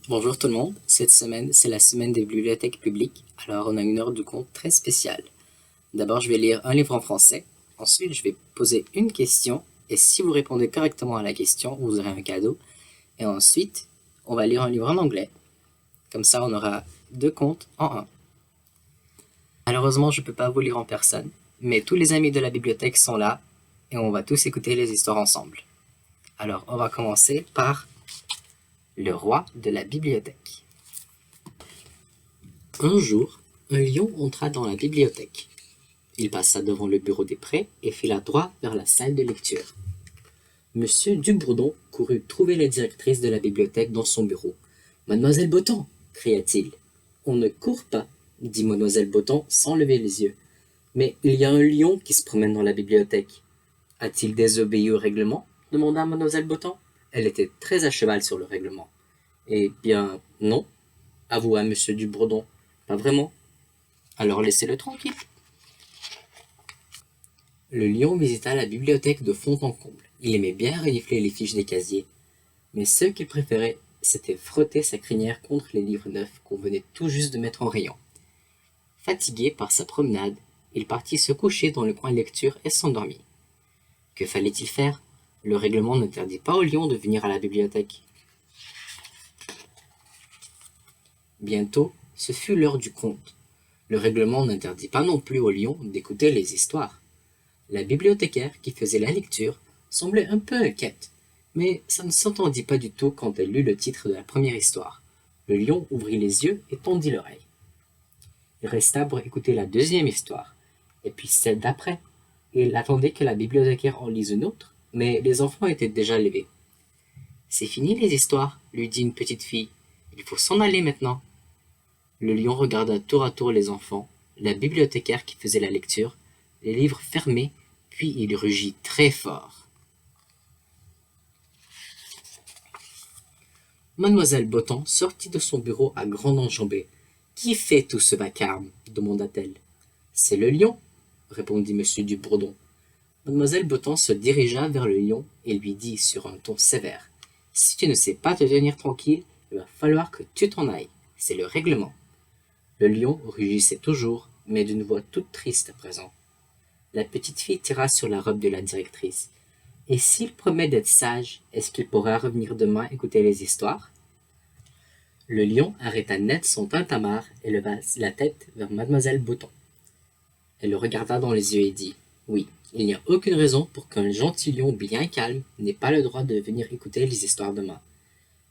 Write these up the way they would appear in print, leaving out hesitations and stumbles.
Bonjour tout le monde, cette semaine c'est la semaine des bibliothèques publiques, alors on a une heure du compte très spéciale. D'abord je vais lire un livre en français, ensuite je vais poser une question, et si vous répondez correctement à la question, vous aurez un cadeau, et ensuite on va lire un livre en anglais. Comme ça on aura deux comptes en un. Malheureusement je ne peux pas vous lire en personne, mais tous les amis de la bibliothèque sont là, et on va tous écouter les histoires ensemble. Alors on va commencer par le roi de la bibliothèque. Un jour, un lion entra dans la bibliothèque. Il passa devant le bureau des prêts et fila droit vers la salle de lecture. Monsieur Dubourdon courut trouver la directrice de la bibliothèque dans son bureau. Mademoiselle Botan, cria-t-il. On ne court pas, dit Mademoiselle Botan sans lever les yeux. Mais il y a un lion qui se promène dans la bibliothèque. A-t-il désobéi au règlement demanda Mademoiselle Botan. Elle était très à cheval sur le règlement. Eh bien, non, avoua Monsieur Dubourdon. Pas vraiment. Alors laissez-le tranquille. Le lion visita la bibliothèque de fond en comble. Il aimait bien renifler les fiches des casiers. Mais ce qu'il préférait, c'était frotter sa crinière contre les livres neufs qu'on venait tout juste de mettre en rayon. Fatigué par sa promenade, il partit se coucher dans le coin lecture et s'endormit. Que fallait-il faire? Le règlement n'interdit pas au lion de venir à la bibliothèque. Bientôt, ce fut l'heure du conte. Le règlement n'interdit pas non plus au lion d'écouter les histoires. La bibliothécaire qui faisait la lecture semblait un peu inquiète, mais ça ne s'entendit pas du tout quand elle lut le titre de la première histoire. Le lion ouvrit les yeux et tendit l'oreille. Il resta pour écouter la deuxième histoire, et puis celle d'après. Il attendait que la bibliothécaire en lise une autre, mais les enfants étaient déjà levés. C'est fini les histoires, lui dit une petite fille. Il faut s'en aller maintenant. Le lion regarda tour à tour les enfants, la bibliothécaire qui faisait la lecture, les livres fermés, puis il rugit très fort. Mademoiselle Botan sortit de son bureau à grande enjambée. Qui fait tout ce vacarme demanda-t-elle. C'est le lion, répondit Monsieur Dubourdon. Mademoiselle Botan se dirigea vers le lion et lui dit sur un ton sévère. Si tu ne sais pas te tenir tranquille, il va falloir que tu t'en ailles. C'est le règlement. Le lion rugissait toujours, mais d'une voix toute triste à présent. La petite fille tira sur la robe de la directrice. Et s'il promet d'être sage, est-ce qu'il pourra revenir demain écouter les histoires? Le lion arrêta net son tintamarre et leva la tête vers Mademoiselle Botan. Elle le regarda dans les yeux et dit « Oui, il n'y a aucune raison pour qu'un gentil lion bien calme n'ait pas le droit de venir écouter les histoires demain. »«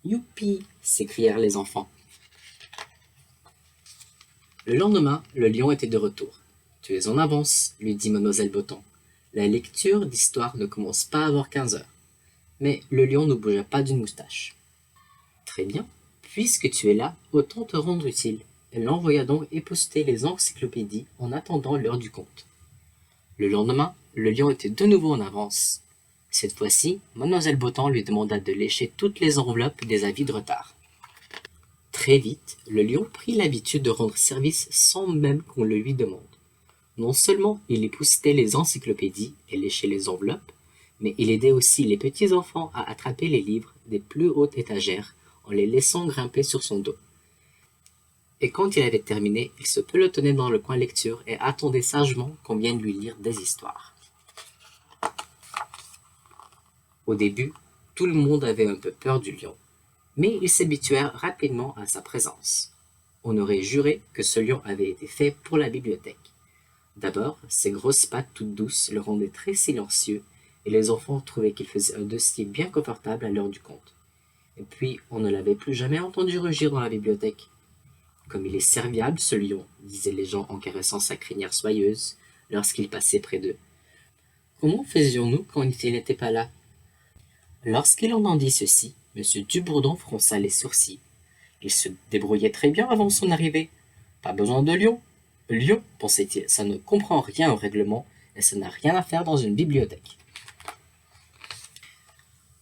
Youpi !» s'écrièrent les enfants. Le lendemain, le lion était de retour. « Tu es en avance, lui dit Mademoiselle Botan. La lecture d'histoire ne commence pas avant 15 heures. » Mais le lion ne bougea pas d'une moustache. « Très bien, puisque tu es là, autant te rendre utile. » Elle l'envoya donc épousseter les encyclopédies en attendant l'heure du conte. Le lendemain, le lion était de nouveau en avance. Cette fois-ci, Mademoiselle Botan lui demanda de lécher toutes les enveloppes des avis de retard. Très vite, le lion prit l'habitude de rendre service sans même qu'on le lui demande. Non seulement il époussetait les encyclopédies et léchait les enveloppes, mais il aidait aussi les petits enfants à attraper les livres des plus hautes étagères en les laissant grimper sur son dos. Et quand il avait terminé, il se pelotonnait dans le coin lecture et attendait sagement qu'on vienne lui lire des histoires. Au début, tout le monde avait un peu peur du lion, mais ils s'habituèrent rapidement à sa présence. On aurait juré que ce lion avait été fait pour la bibliothèque. D'abord, ses grosses pattes toutes douces le rendaient très silencieux et les enfants trouvaient qu'il faisait un dossier bien confortable à l'heure du conte. Et puis, on ne l'avait plus jamais entendu rugir dans la bibliothèque. Comme il est serviable, ce lion, disaient les gens en caressant sa crinière soyeuse lorsqu'il passait près d'eux. Comment faisions-nous quand il n'était pas là? Lorsqu'il entendit ceci, M. Dubourdon fronça les sourcils. Il se débrouillait très bien avant son arrivée. Pas besoin de lion. Lion, pensait-il, ça ne comprend rien au règlement et ça n'a rien à faire dans une bibliothèque.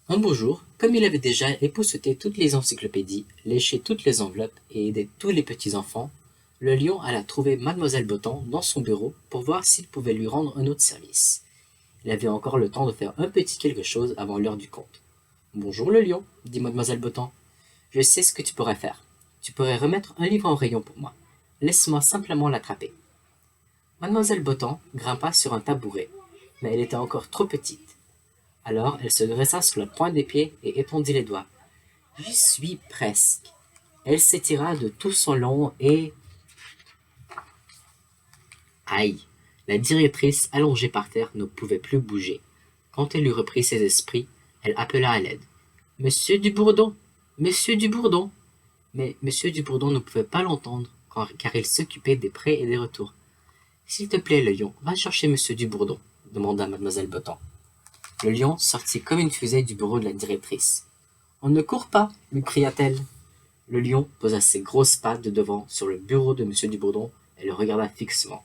Un beau jour, comme il avait déjà épousseté toutes les encyclopédies, léché toutes les enveloppes et aidé tous les petits-enfants, le lion alla trouver Mademoiselle Botan dans son bureau pour voir s'il pouvait lui rendre un autre service. Il avait encore le temps de faire un petit quelque chose avant l'heure du conte. « Bonjour le lion, dit Mademoiselle Botan. Je sais ce que tu pourrais faire. Tu pourrais remettre un livre en rayon pour moi. Laisse-moi simplement l'attraper. Mademoiselle Botan grimpa sur un tabouret, mais elle était encore trop petite. Alors elle se dressa sur la pointe des pieds et étendit les doigts. J'y suis presque. Elle s'étira de tout son long et... Aïe! La directrice, allongée par terre, ne pouvait plus bouger. Quand elle eut repris ses esprits, elle appela à l'aide. Monsieur Dubourdon! Monsieur Dubourdon! Mais Monsieur Dubourdon ne pouvait pas l'entendre, car il s'occupait des prêts et des retours. S'il te plaît, le lion, va chercher Monsieur Dubourdon, demanda mademoiselle Botan. Le lion sortit comme une fusée du bureau de la directrice. On ne court pas, lui cria-t-elle. Le lion posa ses grosses pattes de devant sur le bureau de Monsieur Dubourdon et le regarda fixement.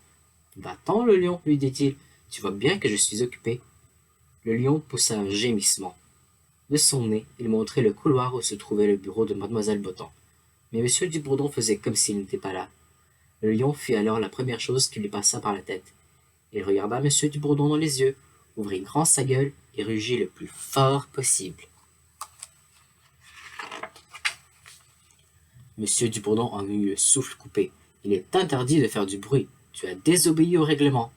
Va-t'en, le lion, lui dit-il. Tu vois bien que je suis occupé. Le lion poussa un gémissement. De son nez, il montrait le couloir où se trouvait le bureau de mademoiselle Botan. Mais Monsieur Dubourdon faisait comme s'il n'était pas là. Le lion fit alors la première chose qui lui passa par la tête. Il regarda Monsieur Dubourdon dans les yeux, ouvrit grand sa gueule et rugit le plus fort possible. Monsieur Dubourdon en eut le souffle coupé. Il est interdit de faire du bruit. Tu as désobéi au règlement.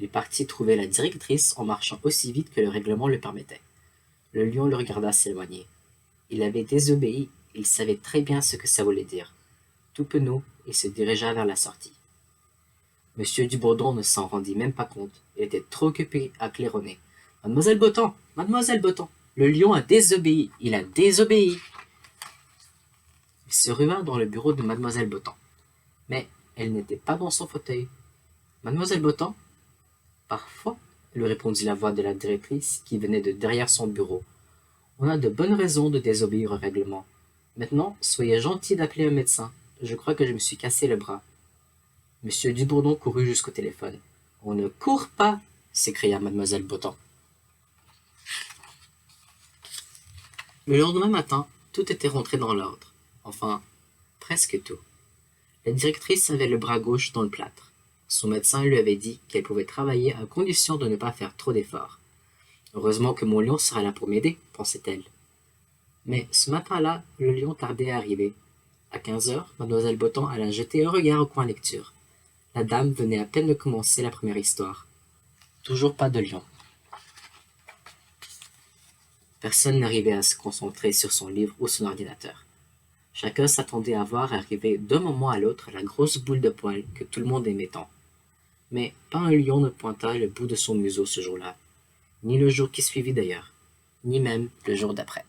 Il partit trouver la directrice en marchant aussi vite que le règlement le permettait. Le lion le regarda s'éloigner. Il avait désobéi. Il savait très bien ce que ça voulait dire. Tout penaud, il se dirigea vers la sortie. Monsieur Dubourdon ne s'en rendit même pas compte. Il était trop occupé à claironner. Mademoiselle Botan, Mademoiselle Botan, le lion a désobéi. Il a désobéi. Il se rua dans le bureau de mademoiselle Botan. Mais elle n'était pas dans son fauteuil. Mademoiselle Botan? Parfois, lui répondit la voix de la directrice qui venait de derrière son bureau. On a de bonnes raisons de désobéir au règlement. Maintenant, soyez gentil d'appeler un médecin. Je crois que je me suis cassé le bras. Monsieur Dubourdon courut jusqu'au téléphone. On ne court pas, s'écria mademoiselle Botan. Le lendemain matin, tout était rentré dans l'ordre. Enfin, presque tout. La directrice avait le bras gauche dans le plâtre. Son médecin lui avait dit qu'elle pouvait travailler à condition de ne pas faire trop d'efforts. Heureusement que mon lion sera là pour m'aider, pensait-elle. Mais ce matin-là, le lion tardait à arriver. À 15 heures, mademoiselle Botan alla jeter un regard au coin lecture. La dame venait à peine de commencer la première histoire. Toujours pas de lion. Personne n'arrivait à se concentrer sur son livre ou son ordinateur. Chacun s'attendait à voir arriver d'un moment à l'autre la grosse boule de poil que tout le monde aimait tant. Mais pas un lion ne pointa le bout de son museau ce jour-là, ni le jour qui suivit d'ailleurs, ni même le jour d'après.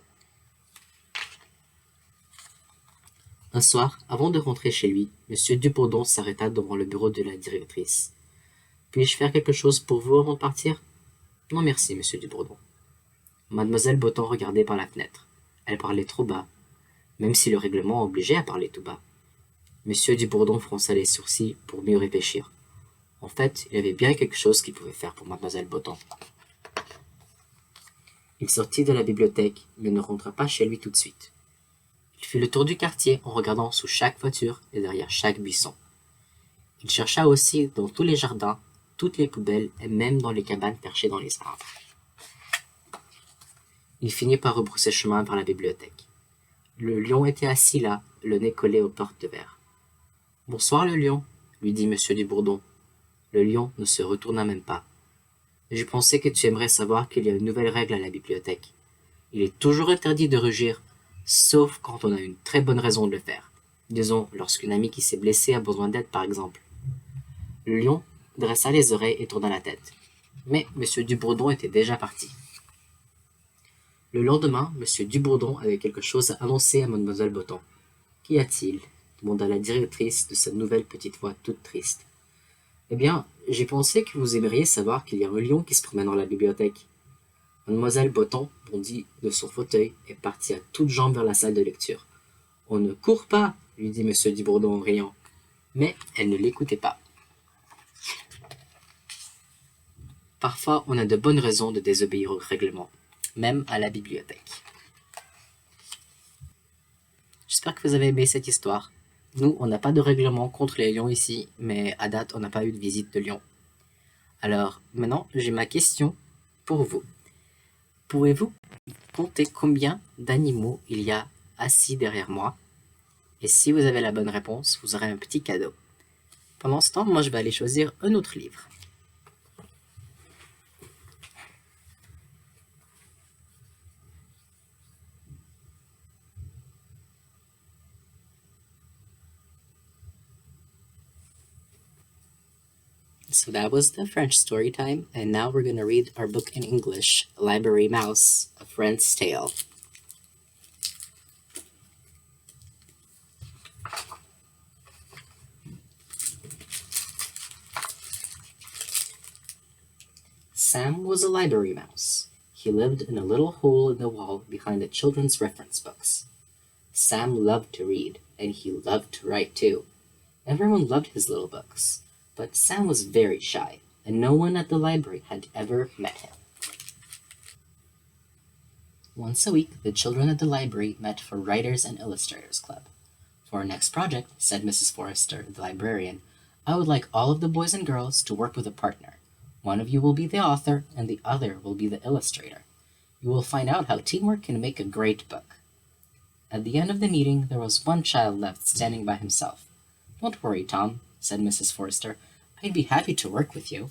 Un soir, avant de rentrer chez lui, M. Dubourdon s'arrêta devant le bureau de la directrice. « Puis-je faire quelque chose pour vous avant de partir ?»« Non merci, M. Dubourdon. » Mademoiselle Botan regardait par la fenêtre. Elle parlait trop bas, même si le règlement obligeait à parler tout bas. M. Dubourdon fronça les sourcils pour mieux réfléchir. En fait, il y avait bien quelque chose qu'il pouvait faire pour mademoiselle Botan. Il sortit de la bibliothèque, mais ne rentra pas chez lui tout de suite. Il fit le tour du quartier en regardant sous chaque voiture et derrière chaque buisson. Il chercha aussi dans tous les jardins, toutes les poubelles et même dans les cabanes perchées dans les arbres. Il finit par rebrousser chemin vers la bibliothèque. Le lion était assis là, le nez collé aux portes de verre. « Bonsoir, le lion, » lui dit M. Dubourdon. Le lion ne se retourna même pas. « Je pensais que tu aimerais savoir qu'il y a une nouvelle règle à la bibliothèque. Il est toujours interdit de rugir, sauf quand on a une très bonne raison de le faire. Disons, lorsqu'une amie qui s'est blessée a besoin d'aide, par exemple. » Le lion dressa les oreilles et tourna la tête. Mais M. Dubourdon était déjà parti. Le lendemain, M. Dubourdon avait quelque chose à annoncer à mademoiselle Botan. « Qu'y a-t-il » demanda la directrice de sa nouvelle petite voix toute triste. « Eh bien, j'ai pensé que vous aimeriez savoir qu'il y a un lion qui se promène dans la bibliothèque. » Mademoiselle Botan bondit de son fauteuil et partit à toutes jambes vers la salle de lecture. « On ne court pas » lui dit M. Dubourdon en riant. Mais elle ne l'écoutait pas. Parfois, on a de bonnes raisons de désobéir au règlement, même à la bibliothèque. J'espère que vous avez aimé cette histoire. Nous, on n'a pas de règlement contre les lions ici, mais à date, on n'a pas eu de visite de lion. Alors, maintenant, j'ai ma question pour vous. Pouvez-vous compter combien d'animaux il y a assis derrière moi. Et si vous avez la bonne réponse, vous aurez un petit cadeau. Pendant ce temps, moi je vais aller choisir un autre livre. So that was the French story time, and now we're going to read our book in English, Library Mouse, A Friend's Tale. Sam was a library mouse. He lived in a little hole in the wall behind the children's reference books. Sam loved to read, and he loved to write too. Everyone loved his little books, but Sam was very shy, and no one at the library had ever met him. Once a week, the children at the library met for Writers and Illustrators Club. For our next project, said Mrs. Forrester, the librarian, I would like all of the boys and girls to work with a partner. One of you will be the author, and the other will be the illustrator. You will find out how teamwork can make a great book. At the end of the meeting, there was one child left standing by himself. Don't worry, Tom, said Mrs. Forrester. I'd be happy to work with you.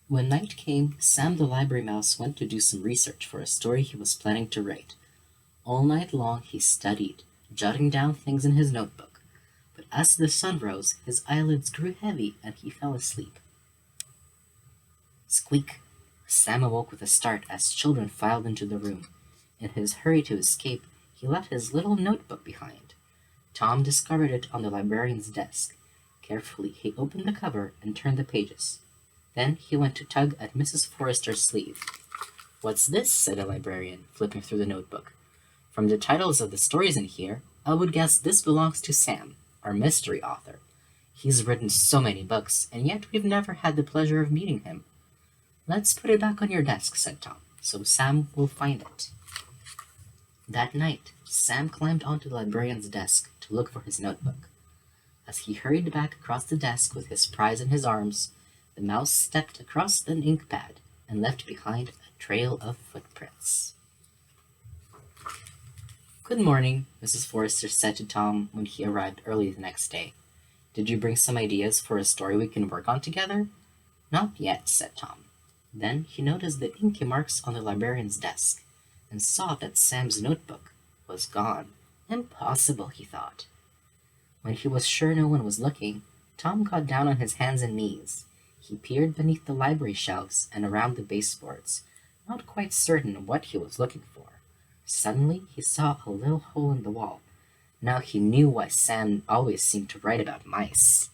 When night came, Sam the library mouse went to do some research for a story he was planning to write. All night long he studied, jotting down things in his notebook. But as the sun rose, his eyelids grew heavy and he fell asleep. Squeak! Sam awoke with a start as children filed into the room. In his hurry to escape, he left his little notebook behind. Tom discovered it on the librarian's desk. Carefully, he opened the cover and turned the pages. Then he went to tug at Mrs. Forrester's sleeve. What's this? Said the librarian, flipping through the notebook. From the titles of the stories in here, I would guess this belongs to Sam, our mystery author. He's written so many books, and yet we've never had the pleasure of meeting him. Let's put it back on your desk, said Tom, so Sam will find it. That night, Sam climbed onto the librarian's desk to look for his notebook. As he hurried back across the desk with his prize in his arms, the mouse stepped across an ink pad and left behind a trail of footprints. Good morning, Mrs. Forrester said to Tom when he arrived early the next day. Did you bring some ideas for a story we can work on together? Not yet, said Tom. Then he noticed the inky marks on the librarian's desk and saw that Sam's notebook was gone. Impossible, he thought. When he was sure no one was looking, Tom got down on his hands and knees. He peered beneath the library shelves and around the baseboards, not quite certain what he was looking for. Suddenly, he saw a little hole in the wall. Now he knew why Sam always seemed to write about mice.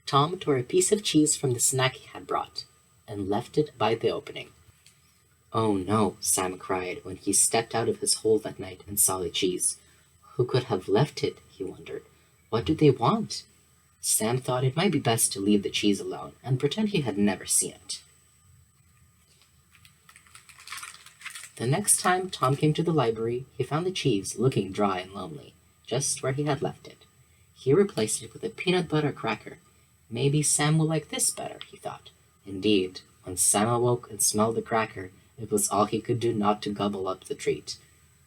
Tom tore a piece of cheese from the snack he had brought and left it by the opening. Oh no, Sam cried when he stepped out of his hole that night and saw the cheese. Who could have left it, he wondered. What did they want? Sam thought it might be best to leave the cheese alone and pretend he had never seen it. The next time Tom came to the library, he found the cheese looking dry and lonely, just where he had left it. He replaced it with a peanut butter cracker. Maybe Sam will like this better, he thought. Indeed, when Sam awoke and smelled the cracker, it was all he could do not to gobble up the treat.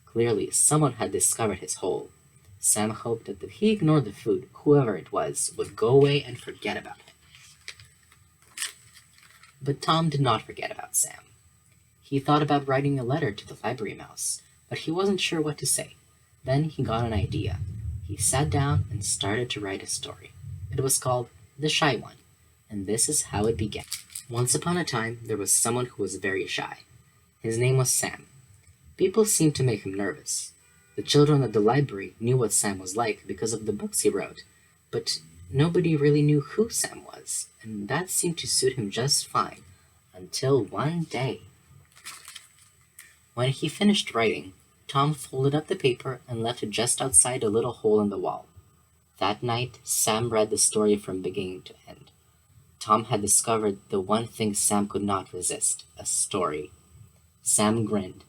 Clearly, someone had discovered his hole. Sam hoped that if he ignored the food, whoever it was would go away and forget about it. But Tom did not forget about Sam. He thought about writing a letter to the library mouse, but he wasn't sure what to say. Then he got an idea. He sat down and started to write a story. It was called The Shy One, and this is how it began. Once upon a time, there was someone who was very shy. His name was Sam. People seemed to make him nervous. The children at the library knew what Sam was like because of the books he wrote, but nobody really knew who Sam was, and that seemed to suit him just fine, until one day. When he finished writing, Tom folded up the paper and left it just outside a little hole in the wall. That night, Sam read the story from beginning to end. Tom had discovered the one thing Sam could not resist, a story. Sam grinned.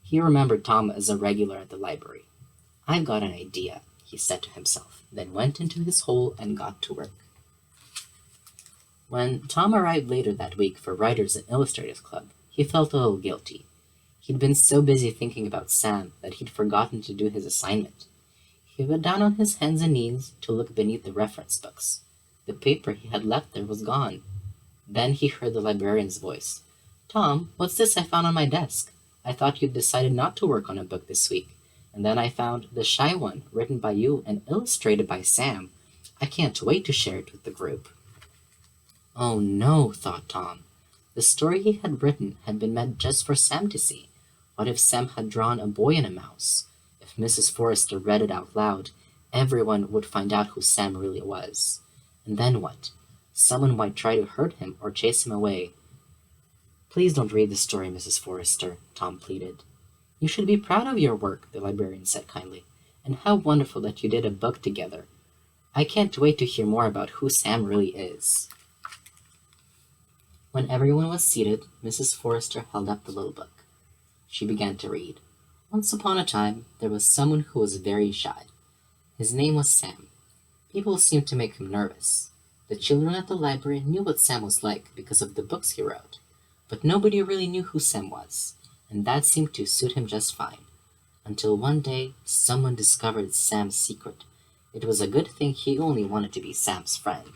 He remembered Tom as a regular at the library. I've got an idea, he said to himself, then went into his hole and got to work. When Tom arrived later that week for Writers and Illustrators Club, he felt a little guilty. He'd been so busy thinking about Sam that he'd forgotten to do his assignment. He got down on his hands and knees to look beneath the reference books. The paper he had left there was gone. Then he heard the librarian's voice. "Tom, what's this I found on my desk? I thought you'd decided not to work on a book this week. And then I found The Shy One, written by you and illustrated by Sam. I can't wait to share it with the group." Oh no, thought Tom. The story he had written had been meant just for Sam to see. What if Sam had drawn a boy and a mouse? If Mrs. Forrester read it out loud, everyone would find out who Sam really was. And then what? Someone might try to hurt him or chase him away. "Please don't read the story, Mrs. Forrester," Tom pleaded. "You should be proud of your work," the librarian said kindly. "And how wonderful that you did a book together. I can't wait to hear more about who Sam really is." When everyone was seated, Mrs. Forrester held up the little book. She began to read. Once upon a time, there was someone who was very shy. His name was Sam. People seemed to make him nervous. The children at the library knew what Sam was like because of the books he wrote. But nobody really knew who Sam was, and that seemed to suit him just fine. Until one day, someone discovered Sam's secret. It was a good thing he only wanted to be Sam's friend.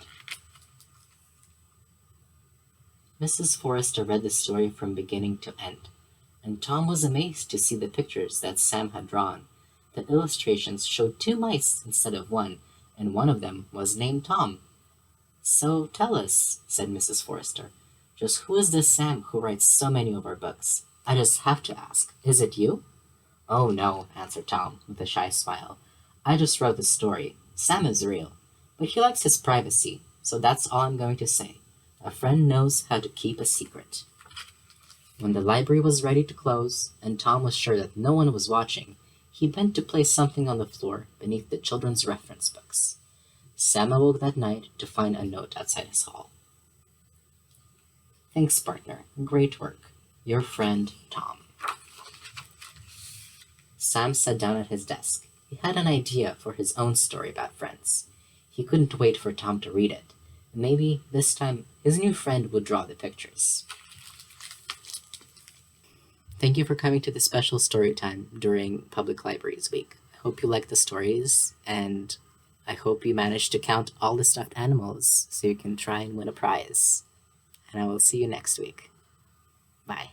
Mrs. Forrester read the story from beginning to end, and Tom was amazed to see the pictures that Sam had drawn. The illustrations showed 2 mice instead of 1, and one of them was named Tom. "So tell us," said Mrs. Forrester, "just who is this Sam who writes so many of our books? I just have to ask, is it you?" "Oh no," answered Tom with a shy smile. "I just wrote the story. Sam is real, but he likes his privacy, so that's all I'm going to say. A friend knows how to keep a secret." When the library was ready to close, and Tom was sure that no one was watching, he bent to place something on the floor beneath the children's reference books. Sam awoke that night to find a note outside his hall. "Thanks, partner. Great work. Your friend, Tom." Sam sat down at his desk. He had an idea for his own story about friends. He couldn't wait for Tom to read it. Maybe this time his new friend would draw the pictures. Thank you for coming to the special story time during Public Libraries Week. I hope you like the stories, and I hope you managed to count all the stuffed animals so you can try and win a prize. And I will see you next week. Bye.